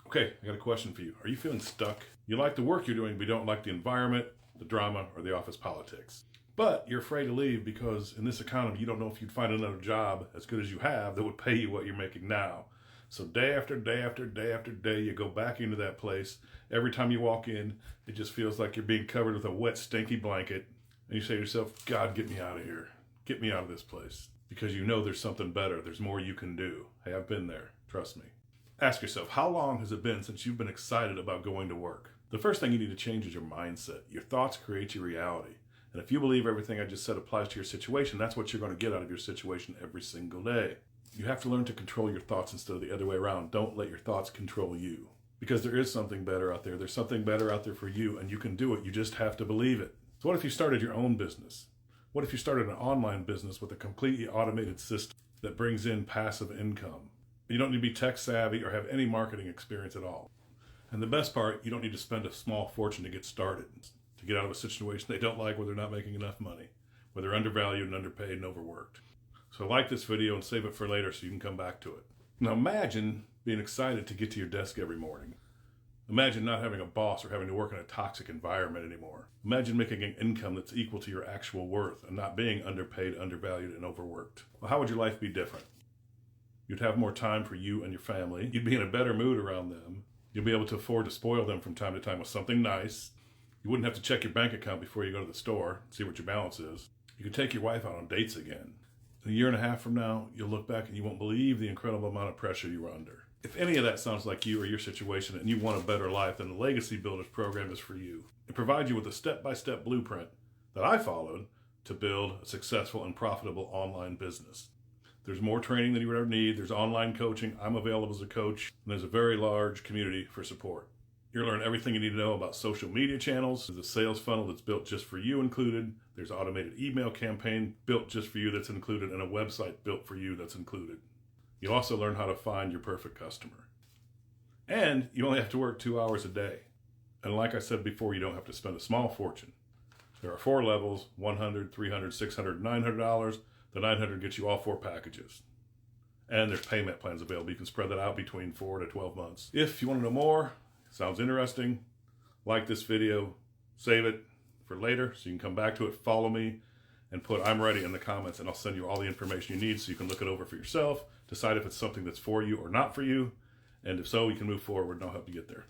Okay, I got a question for you. Are you feeling stuck? You like the work you're doing, but you don't like the environment, the drama, or the office politics. But you're afraid to leave because in this economy, you don't know if you'd find another job as good as you have that would pay you what you're making now. So day after day after day after day, you go back into that place. Every time you walk in, it just feels like you're being covered with a wet, stinky blanket. And you say to yourself, God, get me out of here. Get me out of this place. Because you know there's something better. There's more you can do. Hey, I've been there. Trust me. Ask yourself, how long has it been since you've been excited about going to work? The first thing you need to change is your mindset. Your thoughts create your reality. And if you believe everything I just said applies to your situation, that's what you're going to get out of your situation every single day. You have to learn to control your thoughts instead of the other way around. Don't let your thoughts control you. Because there is something better out there. There's something better out there for you, and you can do it. You just have to believe it. So what if you started your own business? What if you started an online business with a completely automated system that brings in passive income? You don't need to be tech savvy or have any marketing experience at all. And the best part, you don't need to spend a small fortune to get started, to get out of a situation they don't like where they're not making enough money, where they're undervalued and underpaid and overworked. So like this video and save it for later so you can come back to it. Now imagine being excited to get to your desk every morning. Imagine not having a boss or having to work in a toxic environment anymore. Imagine making an income that's equal to your actual worth and not being underpaid, undervalued, and overworked. Well, how would your life be different? You'd have more time for you and your family. You'd be in a better mood around them. You'll be able to afford to spoil them from time to time with something nice. You wouldn't have to check your bank account before you go to the store, see what your balance is. You could take your wife out on dates again. In a year and a half from now, you'll look back and you won't believe the incredible amount of pressure you were under. If any of that sounds like you or your situation and you want a better life, then the Legacy Builders program is for you. It provides you with a step-by-step blueprint that I followed to build a successful and profitable online business. There's more training than you would ever need. There's online coaching. I'm available as a coach. And there's a very large community for support. You'll learn everything you need to know about social media channels. There's a sales funnel that's built just for you included. There's an automated email campaign built just for you that's included, and a website built for you that's included. You'll also learn how to find your perfect customer. And you only have to work 2 hours a day. And like I said before, you don't have to spend a small fortune. There are 4 levels, $100, $300, $600, $900. The $900 gets you all 4 packages. And there's payment plans available. You can spread that out between 4 to 12 months. If you want to know more, sounds interesting, like this video, save it for later so you can come back to it, follow me, and put "I'm ready" in the comments, and I'll send you all the information you need so you can look it over for yourself, decide if it's something that's for you or not for you, and if so, you can move forward and I'll help you get there.